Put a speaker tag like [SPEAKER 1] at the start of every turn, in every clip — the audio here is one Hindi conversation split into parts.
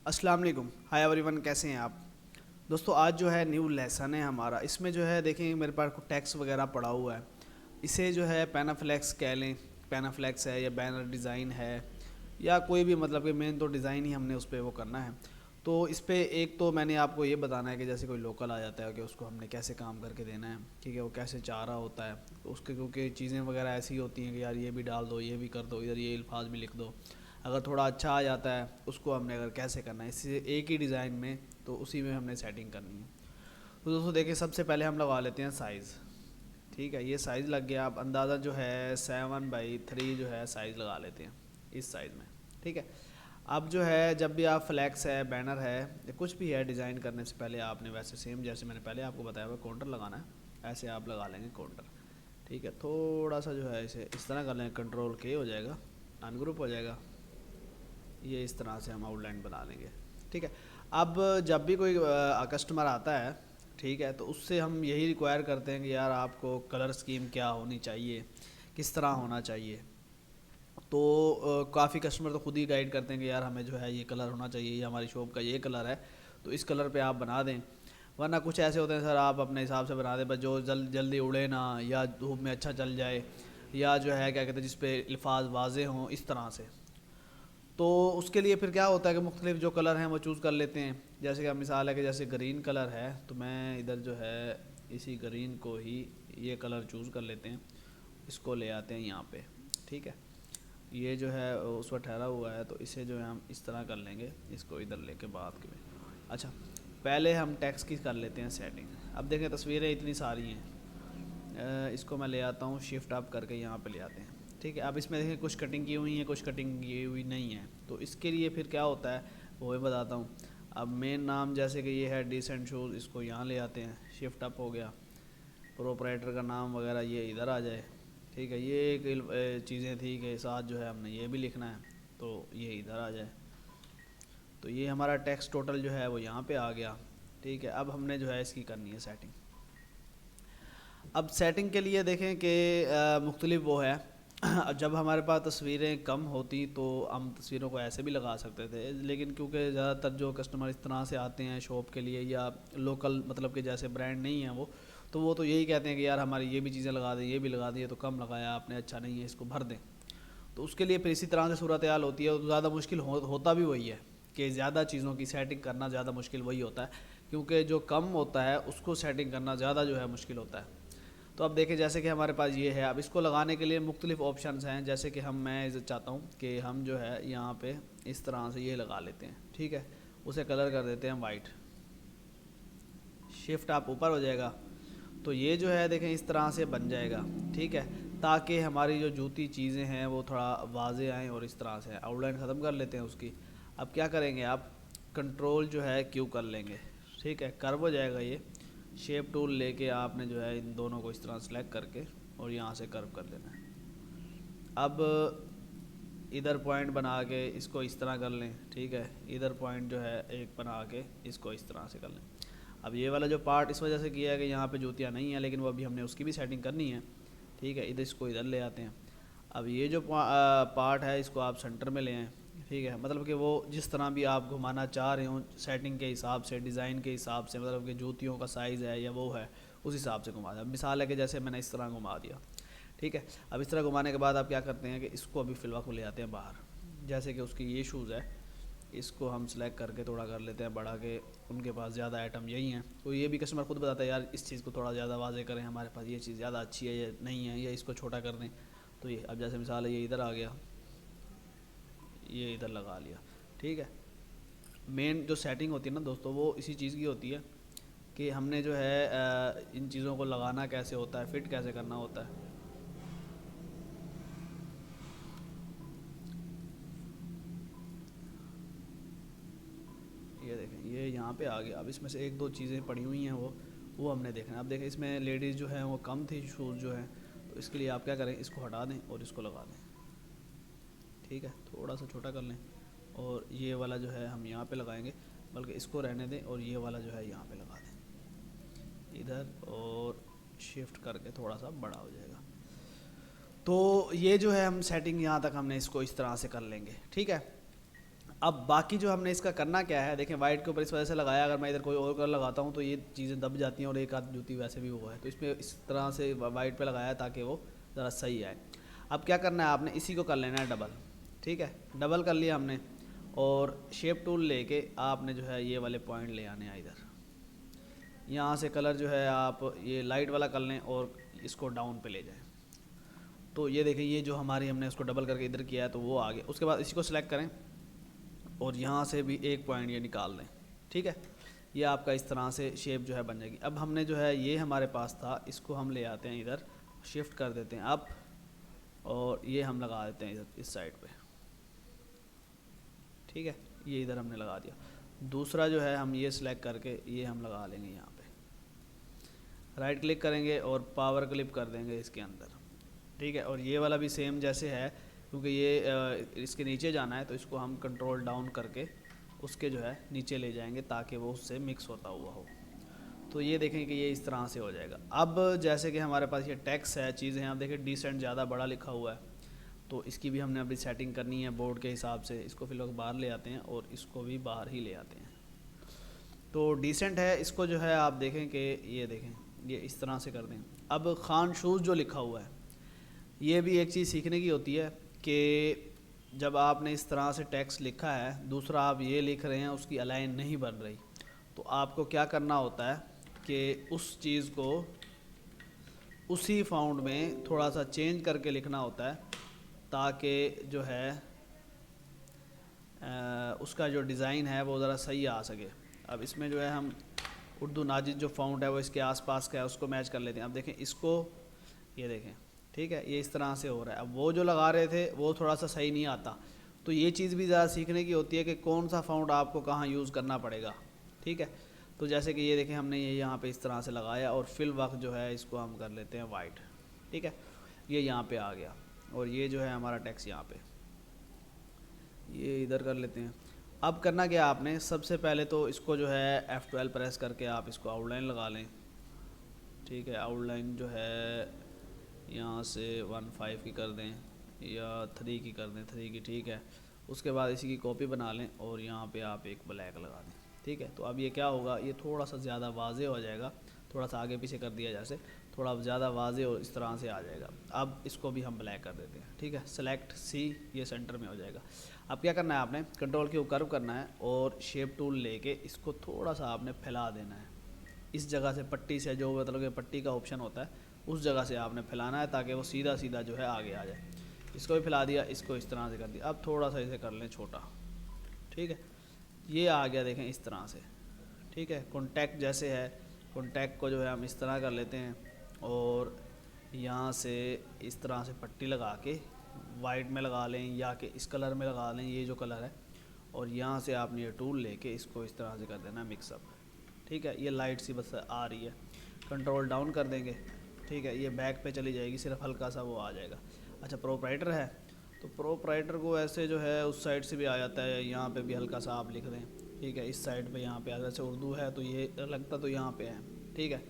[SPEAKER 1] अस्सलाम वालेकुम, हाय एवरीवन, कैसे हैं आप दोस्तों। आज जो है न्यू लेसन है हमारा। इसमें जो है देखें मेरे पास कुछ टेक्स्ट वगैरह पड़ा हुआ है। इसे जो है पैनाफ्लेक्स कह लें, पैनाफ्लेक्स है या बैनर डिज़ाइन है या कोई भी, मतलब कि मेन तो डिज़ाइन ही हमने उस पर वो करना है। तो इस पर एक तो मैंने आपको ये बताना है कि जैसे कोई लोकल आ जाता है कि उसको हमने कैसे काम करके देना है, ठीक है, वो कैसे चाह रहा होता है तो उसके, क्योंकि चीज़ें वगैरह ऐसी होती हैं कि यार ये भी डाल दो, ये भी कर दो, इधर ये अल्फाज भी लिख दो। अगर थोड़ा अच्छा आ जाता है उसको हमने अगर कैसे करना है इससे एक ही डिज़ाइन में, तो उसी में हमने सेटिंग करनी है। तो दोस्तों देखिए, सबसे पहले हम लगा लेते हैं साइज़। ठीक है, ये साइज़ लग गया। आप अंदाज़ा जो है 7/3 जो है साइज़ लगा लेते हैं इस साइज़ में। ठीक है, अब जो है जब भी आप फ्लैक्स है, बैनर है या कुछ भी है, डिज़ाइन करने से पहले आपने वैसे सेम जैसे मैंने पहले आपको बताया हुआ काउंटर लगाना है, ऐसे आप लगा लेंगे काउंटर। ठीक है, थोड़ा सा जो है इसे इस तरह कर लेंगे, कंट्रोल के हो जाएगा, अनग्रुप हो जाएगा। ये इस तरह से हम आउटलाइन बना लेंगे। ठीक है, अब जब भी कोई कस्टमर आता है, ठीक है, तो उससे हम यही रिक्वायर करते हैं कि यार आपको कलर स्कीम क्या होनी चाहिए, किस तरह होना चाहिए। तो काफ़ी कस्टमर तो खुद ही गाइड करते हैं कि यार हमें जो है ये कलर होना चाहिए, ये हमारी शॉप का ये कलर है, तो इस कलर पे आप बना दें। वरना कुछ ऐसे होते हैं सर, आप अपने हिसाब से बना दें, बस जो जल्दी उड़े ना, या धूप में अच्छा चल जाए, या जो है क्या कहते हैं जिस पे अल्फाज वाजे हों, इस तरह से। तो उसके लिए फिर क्या होता है कि मुख्तलिफ जो कलर हैं वो चूज़ कर लेते हैं। जैसे कि अब मिसाल है कि जैसे ग्रीन कलर है, तो मैं इधर जो है इसी ग्रीन को ही ये कलर चूज़ कर लेते हैं, इसको ले आते हैं यहाँ पे। ठीक है, ये जो है उस पर ठहरा हुआ है, तो इसे जो है हम इस तरह कर लेंगे, इसको इधर लेके बात के। अच्छा, पहले हम टेक्स्ट की कर लेते हैं सेटिंग। अब देखें तस्वीरें इतनी सारी हैं, इसको मैं ले आता हूँ, शिफ्ट अप करके यहाँ पे ले आते हैं। ठीक है, अब इसमें देखें कुछ कटिंग की हुई है, कुछ कटिंग की हुई नहीं है। तो इसके लिए फिर क्या होता है वो मैं बताता हूँ। अब मेन नाम जैसे कि ये है डिसेंट शूज़, इसको यहाँ ले आते हैं, शिफ्ट अप हो गया। प्रोपराइटर का नाम वगैरह ये इधर आ जाए। ठीक है, ये एक चीज़ें थी कि साथ जो है हमने ये भी लिखना है, तो ये इधर आ जाए। तो ये हमारा टेक्स्ट टोटल जो है वो यहाँ पे आ गया। ठीक है, अब हमने जो है इसकी करनी है सेटिंग। अब सेटिंग के लिए देखें कि मुख्तलिफ वो है। जब हमारे पास तस्वीरें कम होती तो हम तस्वीरों को ऐसे भी लगा सकते थे, लेकिन क्योंकि ज़्यादातर जो कस्टमर इस तरह से आते हैं शॉप के लिए, या लोकल मतलब कि जैसे ब्रांड नहीं है वो तो यही कहते हैं कि यार हमारी ये भी चीज़ें लगा दें, ये भी लगा दी, तो कम लगाया आपने, अच्छा नहीं है, इसको भर दें। तो उसके लिए फिर इसी तरह से सूरत हाल होती है। तो ज़्यादा मुश्किल होता भी वही है कि ज़्यादा चीज़ों की सेटिंग करना ज़्यादा मुश्किल वही होता है, क्योंकि जो कम होता है उसको सेटिंग करना ज़्यादा जो है मुश्किल होता है। तो अब देखें जैसे कि हमारे पास ये है, अब इसको लगाने के लिए मुख्तलिफ ऑप्शंस हैं। जैसे कि मैं चाहता हूँ कि हम जो है यहाँ पे इस तरह से ये लगा लेते हैं। ठीक है, उसे कलर कर देते हैं वाइट, शिफ्ट आप ऊपर हो जाएगा, तो ये जो है देखें इस तरह से बन जाएगा। ठीक है, ताकि हमारी जो जूती चीज़ें हैं वो थोड़ा वाजे आएँ, और इस तरह से आउटलाइन ख़त्म कर लेते हैं उसकी। अब क्या करेंगे, आप कंट्रोल जो है क्यू कर लेंगे। ठीक है, कर्व हो जाएगा ये। शेप टूल लेके आपने जो है इन दोनों को इस तरह सेलेक्ट करके और यहाँ से कर्व कर लेना है। अब इधर पॉइंट बना के इसको इस तरह कर लें। ठीक है, इधर पॉइंट जो है एक बना के इसको इस तरह से कर लें। अब ये वाला जो पार्ट इस वजह से किया है कि यहाँ पे जूतियाँ नहीं हैं, लेकिन वो अभी हमने उसकी भी सेटिंग करनी है। ठीक है, इधर इसको इधर ले आते हैं। अब ये जो पार्ट है इसको आप सेंटर में ले आएँ। ठीक है, मतलब कि वो जिस तरह भी आप घुमाना चाह रहे हो सेटिंग के हिसाब से, डिज़ाइन के हिसाब से, मतलब कि जूतियों का साइज़ है या वो है, उस हिसाब से घुमा दें। मिसाल है कि जैसे मैंने इस तरह घुमा दिया। ठीक है, अब इस तरह घुमाने के बाद आप क्या करते हैं कि इसको अभी फ़िलहाल को ले आते हैं बाहर। जैसे कि उसकी ये शूज़ है, इसको हम सेलेक्ट करके थोड़ा कर लेते हैं बढ़ा के, उनके पास ज़्यादा आइटम यही हैं, तो ये भी कस्टमर खुद बताता है यार इस चीज़ को थोड़ा ज़्यादा वाजे करें, हमारे पास ये चीज़ ज़्यादा अच्छी है, ये नहीं है, या इसको छोटा कर दें। तो ये अब जैसे मिसाल है ये इधर आ गया, ये इधर लगा लिया। ठीक है, मेन जो सेटिंग होती है ना दोस्तों, वो इसी चीज़ की होती है कि हमने जो है इन चीज़ों को लगाना कैसे होता है, फिट कैसे करना होता है। ये देखें ये यहाँ पे आ गया। अब इसमें से एक दो चीज़ें पड़ी हुई हैं, वो हमने देखना है। अब देखें इसमें लेडीज़ जो है वो कम थी शूज़ जो हैं, तो इसके लिए आप क्या करें, इसको हटा दें और इसको लगा दें। ठीक है, थोड़ा सा छोटा कर लें, और ये वाला जो है हम यहाँ पे लगाएंगे, बल्कि इसको रहने दें और ये वाला जो है यहाँ पे लगा दें इधर, और शिफ्ट करके थोड़ा सा बड़ा हो जाएगा। तो ये जो है हम सेटिंग यहाँ तक हमने इसको इस तरह से कर लेंगे। ठीक है, अब बाकी जो हमने इसका करना क्या है, देखें वाइट के ऊपर इस वजह से लगाया, अगर मैं इधर कोई और कलर लगाता हूँ तो ये चीज़ें दब जाती हैं और एक आध जूती वैसे भी वो है, तो इसमें इस तरह से वाइट पे लगाया ताकि वो ज़रा सही आए। अब क्या करना है आपने, इसी को कर लेना है डबल, ठीक है, डबल कर लिया हमने, और शेप टूल लेके आपने जो है ये वाले पॉइंट ले आने हैं इधर, यहाँ से कलर जो है आप ये लाइट वाला कर लें और इसको डाउन पे ले जाएं। तो ये देखें, ये जो हमारी हमने उसको डबल करके इधर किया है तो वो आ गया। उसके बाद इसी को सिलेक्ट करें और यहाँ से भी एक पॉइंट ये निकाल दें, ठीक है, ये आपका इस तरह से शेप जो है बन जाएगी। अब हमने जो है ये हमारे पास था, इसको हम ले आते हैं इधर, शिफ्ट कर देते हैं अप, और ये हम लगा देते हैं इधर इस साइड पे, ठीक है, ये इधर हमने लगा दिया। दूसरा जो है हम ये सिलेक्ट करके ये हम लगा लेंगे यहाँ पे, राइट क्लिक करेंगे और पावर क्लिप कर देंगे इसके अंदर, ठीक है, और ये वाला भी सेम जैसे है, क्योंकि ये इसके नीचे जाना है तो इसको हम कंट्रोल डाउन करके उसके जो है नीचे ले जाएंगे ताकि वो उससे मिक्स होता हुआ हो। तो ये देखें कि ये इस तरह से हो जाएगा। अब जैसे कि हमारे पास ये टेक्स्ट है, चीज़ें हैं, आप देखें डिसेंट ज़्यादा बड़ा लिखा हुआ है, तो इसकी भी हमने अभी सेटिंग करनी है बोर्ड के हिसाब से। इसको फिर लोग बाहर ले आते हैं और इसको भी बाहर ही ले आते हैं। तो डिसेंट है, इसको जो है आप देखें कि ये देखें ये इस तरह से कर दें। अब खान शूज़ जो लिखा हुआ है, ये भी एक चीज़ सीखने की होती है कि जब आपने इस तरह से टेक्स्ट लिखा है, दूसरा आप ये लिख रहे हैं, उसकी अलाइन नहीं बन रही, तो आपको क्या करना होता है कि उस चीज़ को उसी फाउंड में थोड़ा सा चेंज करके लिखना होता है ताकि जो है उसका जो डिज़ाइन है वो ज़रा सही आ सके। अब इसमें जो है हम उर्दू नाजिद जो फाउंड है वो इसके आसपास का है, उसको मैच कर लेते हैं। अब देखें इसको, ये देखें, ठीक है, ये इस तरह से हो रहा है। अब वो जो लगा रहे थे वो थोड़ा सा सही नहीं आता, तो ये चीज़ भी ज़रा सीखने की होती है कि कौन सा फाउंड आपको कहाँ यूज़ करना पड़ेगा, ठीक है। तो जैसे कि ये देखें हमने ये यहाँ पे इस तरह से लगाया और फिल वक्त जो है इसको हम कर लेते हैं वाइट, ठीक है, ये यहाँ पे आ गया, और ये जो है हमारा टेक्स्ट यहाँ पे, ये इधर कर लेते हैं। अब करना क्या आपने, सबसे पहले तो इसको जो है F12 प्रेस करके आप इसको आउटलाइन लगा लें, ठीक है, आउटलाइन जो है यहाँ से 1.5 की कर दें या 3 की कर दें, 3 की, ठीक है। उसके बाद इसी की कॉपी बना लें और यहाँ पे आप एक ब्लैक लगा दें, ठीक है। तो अब ये क्या होगा, ये थोड़ा सा ज़्यादा वाज़े हो जाएगा, थोड़ा सा आगे पीछे कर दिया जैसे, थोड़ा ज़्यादा वाज़े और इस तरह से आ जाएगा। अब इसको भी हम ब्लैक कर देते हैं, ठीक है, सेलेक्ट सी, ये सेंटर में हो जाएगा। अब क्या करना है आपने, कंट्रोल की कर्व करना है और शेप टूल लेके इसको थोड़ा सा आपने फैला देना है, इस जगह से पट्टी से, जो मतलब कि पट्टी का ऑप्शन होता है उस जगह से आपने फैलाना है ताकि वो सीधा सीधा जो है आगे आ जाए। इसको भी फैला दिया, इसको इस तरह से कर दिया। अब थोड़ा सा इसे कर लें छोटा, ठीक है, ये आ गया, देखें इस तरह से, ठीक है। कॉन्टैक्ट जैसे है, कॉन्टैक्ट को जो है हम इस तरह कर लेते हैं और यहाँ से इस तरह से पट्टी लगा के वाइट में लगा लें या कि इस कलर में लगा लें, ये जो कलर है, और यहाँ से आपने ये टूल लेके इसको इस तरह से कर देना मिक्सअप, ठीक है। ये लाइट सी बस आ रही है, कंट्रोल डाउन कर देंगे, ठीक है, ये बैक पे चली जाएगी, सिर्फ हल्का सा वो आ जाएगा। अच्छा, प्रोप्राइटर है तो प्रोप्राइटर को ऐसे जो है उस साइड से भी आ जाता है, यहाँ पे भी हल्का सा आप लिख दें, ठीक है, इस साइड पे यहाँ पे अगर से उर्दू है तो ये लगता तो यहाँ पे है, ठीक है,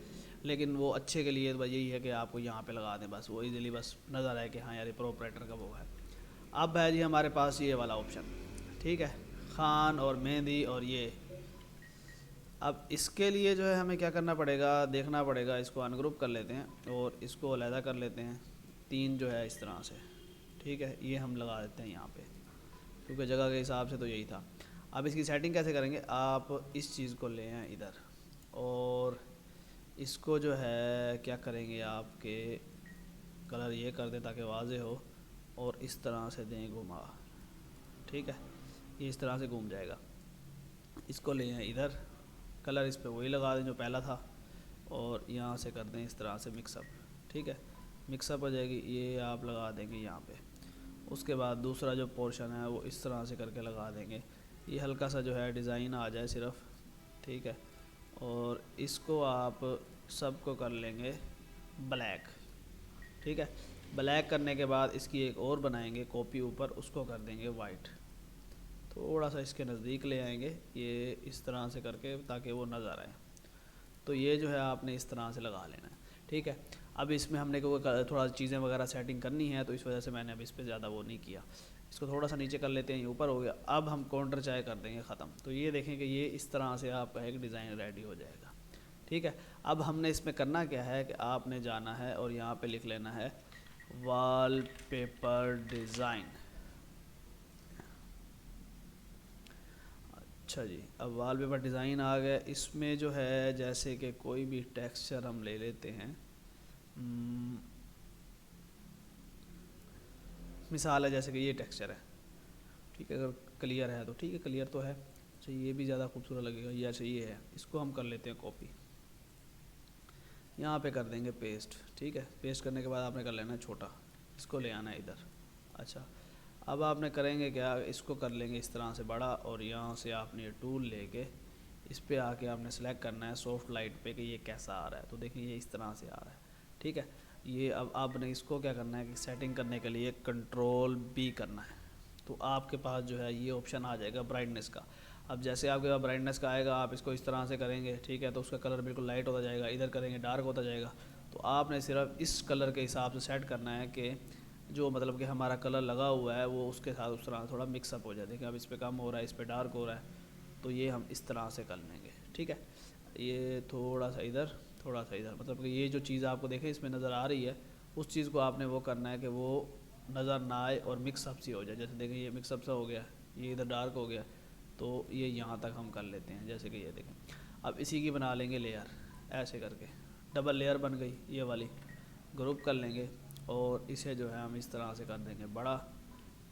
[SPEAKER 1] लेकिन वो अच्छे के लिए यही है कि आपको यहाँ पे लगा दें, बस वो इजीली बस नज़र आए कि हाँ यार ये प्रोप्राइटर का वो है। अब है जी हमारे पास ये वाला ऑप्शन, ठीक है, खान और मेहंदी और ये। अब इसके लिए जो है हमें क्या करना पड़ेगा, देखना पड़ेगा, इसको अनग्रुप कर लेते हैं और इसको अलहदा कर लेते हैं, 3 जो है इस तरह से, ठीक है, ये हम लगा देते हैं यहाँ पे क्योंकि जगह के हिसाब से तो यही था। अब इसकी सेटिंग कैसे करेंगे, आप इस चीज़ को ले आए इधर और इसको जो है क्या करेंगे, आपके कलर ये कर दें ताकि वाज़े हो, और इस तरह से दें घुमा, ठीक है, ये इस तरह से घूम जाएगा। इसको ले आए इधर, कलर इस पर वही लगा दें जो पहला था, और यहाँ से कर दें इस तरह से मिक्सअप, ठीक है, मिक्सअप हो जाएगी, ये आप लगा देंगे यहाँ पे। उसके बाद दूसरा जो पोर्शन है वो इस तरह से करके लगा देंगे, ये हल्का सा जो है डिज़ाइन आ जाए सिर्फ, ठीक है, और इसको आप सबको कर लेंगे ब्लैक, ठीक है। ब्लैक करने के बाद इसकी एक और बनाएंगे कॉपी ऊपर, उसको कर देंगे वाइट, थोड़ा सा इसके नज़दीक ले आएंगे, ये इस तरह से करके ताकि वो नज़र आए। तो ये जो है आपने इस तरह से लगा लेना है, ठीक है। अब इसमें हमने को थोड़ा चीज़ें वगैरह सेटिंग करनी है, तो इस वजह से मैंने अब इस पर ज़्यादा वो नहीं किया। इसको थोड़ा सा नीचे कर लेते हैं, ये ऊपर हो गया। अब हम काउंटर चाहे कर देंगे ख़त्म। तो ये देखें कि ये इस तरह से आपका एक डिज़ाइन रेडी हो जाएगा। ठीक है, अब हमने इसमें करना क्या है कि आपने जाना है और यहाँ पे लिख लेना है वॉलपेपर डिज़ाइन। अच्छा जी, अब वॉलपेपर डिज़ाइन आ गया। इसमें जो है जैसे कि कोई भी टेक्सचर हम ले लेते हैं, मिसाल है जैसे कि ये टेक्सचर है, ठीक है, अगर क्लियर है तो ठीक है, क्लियर तो है। अच्छा, ये भी ज़्यादा खूबसूरत लगेगा। ये अच्छा ये है, इसको हम कर लेते हैं कॉपी, यहाँ पे कर देंगे पेस्ट। ठीक है, पेस्ट करने के बाद आपने कर लेना है छोटा, इसको ले आना है इधर। अच्छा, अब आपने करेंगे क्या, इसको कर लेंगे इस तरह से बड़ा, और यहाँ से आपने ये टूल लेके इस पर आके आपने सेलेक्ट करना है सॉफ्ट लाइट पे कि ये कैसा आ रहा है। तो देखिए ये इस तरह से आ रहा है। ठीक है, ये अब आपने इसको क्या करना है कि सेटिंग करने के लिए कंट्रोल बी करना है। तो आपके पास जो है ये ऑप्शन आ जाएगा ब्राइटनेस का। अब जैसे आपके पास ब्राइटनेस का आएगा, आप इसको इस तरह से करेंगे, ठीक है, तो उसका कलर बिल्कुल लाइट होता जाएगा। इधर करेंगे डार्क होता जाएगा। तो आपने सिर्फ इस कलर के हिसाब से सेट करना है कि जो मतलब कि हमारा कलर लगा हुआ है वो उसके साथ उस तरह थोड़ा मिक्सअप हो जाए। देखिए अब इस पर कम हो रहा है, इस पर डार्क हो रहा है, तो ये हम इस तरह से कर लेंगे। ठीक है, ये थोड़ा सा इधर, थोड़ा सा इधर, मतलब कि ये जो चीज़ आपको देखें इसमें नज़र आ रही है, उस चीज़ को आपने वो करना है कि वो नज़र ना आए और मिक्सअप सी हो जाए। जैसे देखें ये मिक्सअप सा हो गया, ये इधर डार्क हो गया, तो ये यहाँ तक हम कर लेते हैं। जैसे कि ये देखें, अब इसी की बना लेंगे लेयर, ऐसे करके डबल लेयर बन गई ये वाली, ग्रुप कर लेंगे और इसे जो है हम इस तरह से कर देंगे बड़ा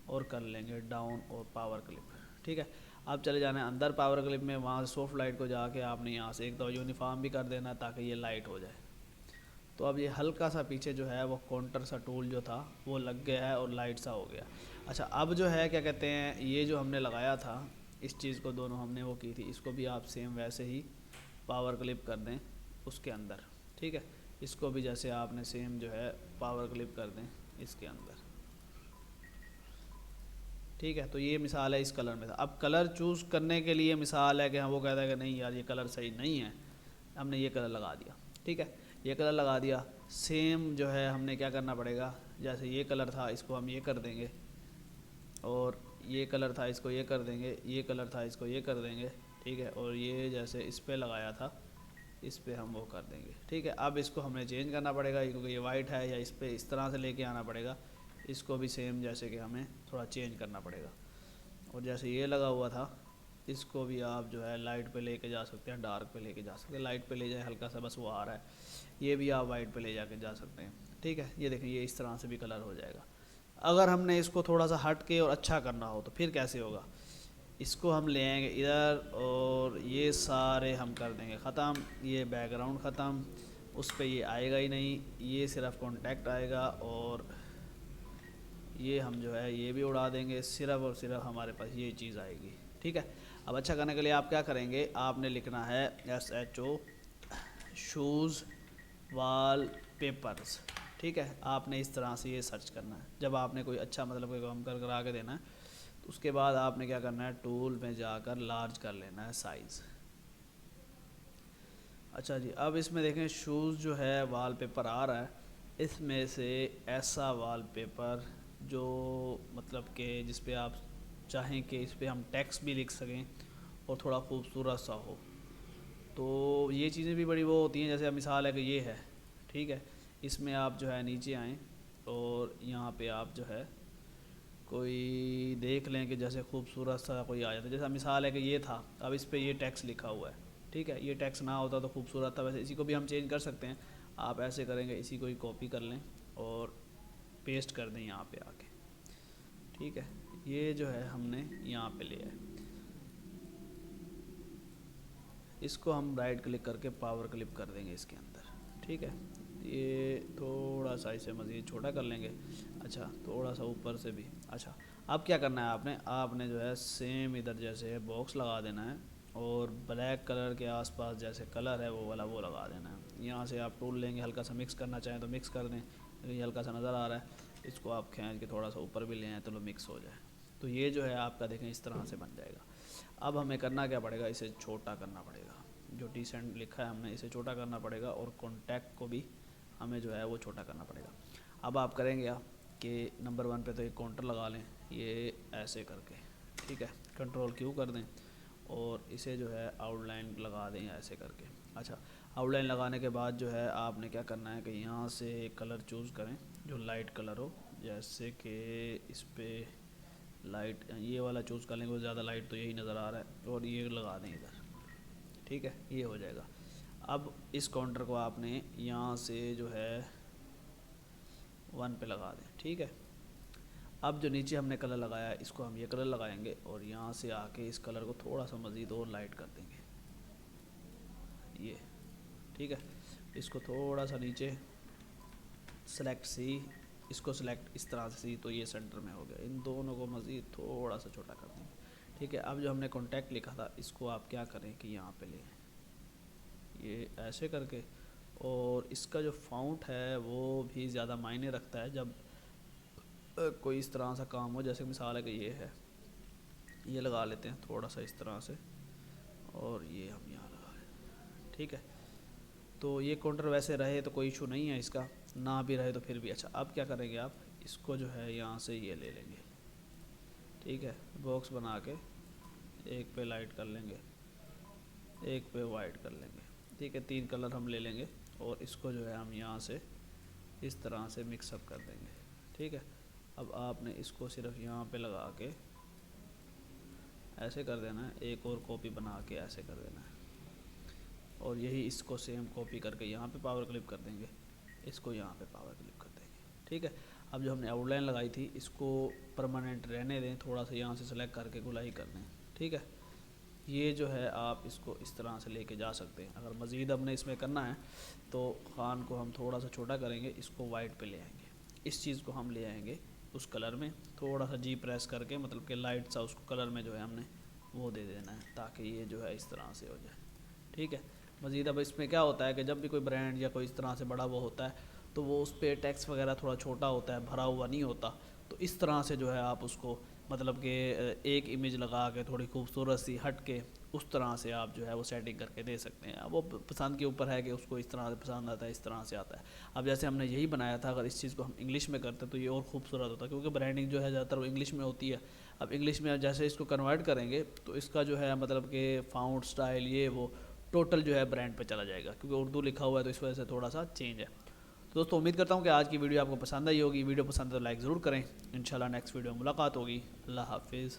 [SPEAKER 1] और कर लेंगे डाउन और पावर क्लिप। ठीक है, अब चले जाना है अंदर पावर क्लिप में, वहाँ से सॉफ्ट लाइट को जाके आपने यहाँ से एक दो यूनिफॉर्म भी कर देना है ताकि ये लाइट हो जाए। तो अब ये हल्का सा पीछे जो है वो काउंटर सा टूल जो था वो लग गया है और लाइट सा हो गया। अच्छा, अब जो है क्या कहते हैं, ये जो हमने लगाया था इस चीज़ को, दोनों हमने वो की थी, इसको भी आप सेम वैसे ही पावर क्लिप कर दें उसके अंदर। ठीक है, इसको भी जैसे आपने सेम जो है पावर क्लिप कर दें इसके अंदर। ठीक है, तो ये मिसाल है इस कलर में था। अब कलर चूज़ करने के लिए मिसाल है कि हाँ वो कहता है कि नहीं यार ये कलर सही नहीं है, हमने ये कलर लगा दिया। ठीक है, ये कलर लगा दिया। सेम जो है हमने क्या करना पड़ेगा, जैसे ये कलर था इसको हम ये कर देंगे, और ये कलर था इसको ये कर देंगे, ये कलर था इसको ये कर देंगे। ठीक है, और ये जैसे इस पर लगाया था इस पर हम वो कर देंगे। ठीक है, अब इसको हमने चेंज करना पड़ेगा क्योंकि ये वाइट है, या इस पर इस तरह से लेके आना पड़ेगा। इसको भी सेम जैसे कि हमें थोड़ा चेंज करना पड़ेगा। और जैसे ये लगा हुआ था इसको भी आप जो है लाइट पे लेके जा सकते हैं, डार्क पे लेके जा सकते हैं। लाइट पे ले जाए हल्का सा बस वो आ रहा है, ये भी आप वाइट पे ले जाके जा सकते हैं। ठीक है, ये देखें ये इस तरह से भी कलर हो जाएगा। अगर हमने इसको थोड़ा सा हट के और अच्छा करना हो तो फिर कैसे होगा, इसको हम ले आएंगे इधर और ये सारे हम कर देंगे ख़त्म, ये बैकग्राउंड ख़त्म, उस पर ये आएगा ही नहीं, ये सिर्फ कॉन्टैक्ट आएगा, और ये हम जो है ये भी उड़ा देंगे, सिर्फ और सिर्फ हमारे पास ये चीज़ आएगी। ठीक है, अब अच्छा करने के लिए आप क्या करेंगे, आपने लिखना है SHO शूज़ वाल पेपर्स। ठीक है, आपने इस तरह से ये सर्च करना है। जब आपने कोई अच्छा मतलब कोई काम कर आके देना है तो उसके बाद आपने क्या करना है, टूल में जाकर लार्ज कर लेना है साइज़। अच्छा जी, अब इसमें देखें शूज़ जो है वॉलपेपर आ रहा है, इसमें से ऐसा वॉलपेपर जो मतलब कि जिस पे आप चाहें कि इस पे हम टेक्स्ट भी लिख सकें और थोड़ा खूबसूरत सा हो, तो ये चीज़ें भी बड़ी वो होती हैं। जैसे मिसाल है कि ये है, ठीक है, इसमें आप जो है नीचे आएँ और यहाँ पे आप जो है कोई देख लें कि जैसे खूबसूरत सा कोई आ जाता है। जैसा मिसाल है कि ये था, अब इस पे ये टैक्स लिखा हुआ है। ठीक है, ये टैक्स ना होता तो खूबसूरत था। वैसे इसी को भी हम चेंज कर सकते हैं। आप ऐसे करेंगे, इसी को ही कॉपी कर लें और पेस्ट कर दें यहाँ पे आके। ठीक है, ये जो है हमने यहाँ पे लिया है, इसको हम राइट क्लिक करके पावर क्लिप कर देंगे इसके अंदर। ठीक है, ये थोड़ा सा इसे मज़ीद छोटा कर लेंगे। अच्छा, थोड़ा सा ऊपर से भी। अच्छा, अब क्या करना है, आपने जो है सेम इधर जैसे बॉक्स लगा देना है और ब्लैक कलर के आसपास जैसे कलर है वो वाला वो लगा देना है। यहाँ से आप टूल लेंगे, हल्का सा मिक्स करना चाहें तो मिक्स कर दें, ये हल्का सा नज़र आ रहा है, इसको आप खींच के थोड़ा सा ऊपर भी ले आएँ तो मिक्स हो जाए। तो ये जो है आपका देखें इस तरह से बन जाएगा। अब हमें करना क्या पड़ेगा, इसे छोटा करना पड़ेगा। जो डिसेंट लिखा है हमने इसे छोटा करना पड़ेगा और कॉन्टैक्ट को भी हमें जो है वो छोटा करना पड़ेगा। अब आप करेंगे कि नंबर 1 पे तो एक काउंटर लगा लें, ये ऐसे करके, ठीक है, कंट्रोल क्यू कर दें और इसे जो है आउटलाइन लगा दें ऐसे करके। अच्छा, आउटलाइन लगाने के बाद जो है आपने क्या करना है कि यहाँ से कलर चूज़ करें जो लाइट कलर हो, जैसे कि इस पर लाइट ये वाला चूज़ कर लेंगे, वो ज़्यादा लाइट तो यही नज़र आ रहा है, और ये लगा दें इधर, ठीक है, ये हो जाएगा। अब इस काउंटर को आपने यहाँ से जो है 1 पे लगा दें, ठीक है। अब जो नीचे हमने कलर लगाया है इसको हम ये कलर लगाएंगे और यहाँ से आके इस कलर को थोड़ा सा मज़ीद और लाइट कर देंगे, ये, ठीक है। इसको थोड़ा सा नीचे सेलेक्ट सी, इसको सेलेक्ट इस तरह से सी, तो ये सेंटर में हो गया। इन दोनों को मज़ीद थोड़ा सा छोटा कर देंगे, ठीक है। अब जो हमने कॉन्टैक्ट लिखा था इसको आप क्या करें कि यहाँ पे लें, ये ऐसे करके, और इसका जो फ़ॉन्ट है वो भी ज़्यादा मायने रखता है जब कोई इस तरह सा काम हो, जैसे मिसाल है कि ये है, ये लगा लेते हैं थोड़ा सा इस तरह से, और ये हम यहाँ लगा लें, ठीक है। तो ये काउंटर वैसे रहे तो कोई इशू नहीं है इसका, ना भी रहे तो फिर भी अच्छा। अब क्या करेंगे आप इसको जो है यहाँ से ये ले लेंगे, ठीक है, बॉक्स बना के एक पे लाइट कर लेंगे, एक पे वाइट कर लेंगे, ठीक है। 3 कलर हम ले लेंगे और इसको जो है हम यहाँ से इस तरह से मिक्सअप कर देंगे, ठीक है। अब आपने इसको सिर्फ यहाँ पे लगा के ऐसे कर देना है, एक और कॉपी बना के ऐसे कर देना है, और यही इसको सेम कॉपी करके यहाँ पे पावर क्लिप कर देंगे, इसको यहाँ पे पावर क्लिप कर देंगे, ठीक है। अब जो हमने आउटलाइन लगाई थी इसको परमानेंट रहने दें, थोड़ा सा यहाँ से सेलेक्ट करके गुलाई कर दें, ठीक है। ये जो है आप इसको इस तरह से लेके जा सकते हैं। अगर मज़ीद हमने इसमें करना है तो खान को हम थोड़ा सा छोटा करेंगे, इसको वाइट पे ले आएंगे, इस चीज़ को हम ले आएंगे उस कलर में, थोड़ा सा जी प्रेस करके, मतलब कि लाइट सा उसको कलर में जो है हमने वो दे देना है, ताकि ये जो है इस तरह से हो जाए, ठीक है। मज़ीद अब इसमें क्या होता है कि जब भी कोई ब्रांड या कोई इस तरह से बड़ा वो होता है तो वो उस पर टैक्स वगैरह थोड़ा छोटा होता है, भरा हुआ नहीं होता, तो इस तरह से जो है आप उसको मतलब कि एक इमेज लगा के थोड़ी खूबसूरत सी हट के उस तरह से आप जो है वो सेटिंग करके दे सकते हैं। अब वो पसंद के ऊपर है कि उसको इस तरह से पसंद आता है, इस तरह से आता है। अब जैसे हमने यही बनाया था, अगर इस चीज़ को हम इंग्लिश में करते तो ये और खूबसूरत होता, क्योंकि ब्रांडिंग जो है ज़्यादातर वो इंग्लिश में होती है। अब इंग्लिश में जैसे इसको कन्वर्ट करेंगे तो इसका जो है मतलब कि फ़ॉन्ट स्टाइल ये वो टोटल जो है ब्रांड पे चला जाएगा, क्योंकि उर्दू लिखा हुआ है तो इस वजह से थोड़ा सा चेंज है। तो दोस्तों उम्मीद करता हूँ कि आज की वीडियो आपको पसंद आई होगी। वीडियो पसंद है तो लाइक ज़रूर करें। इंशाल्लाह नेक्स्ट वीडियो में मुलाकात होगी। अल्लाह हाफिज़।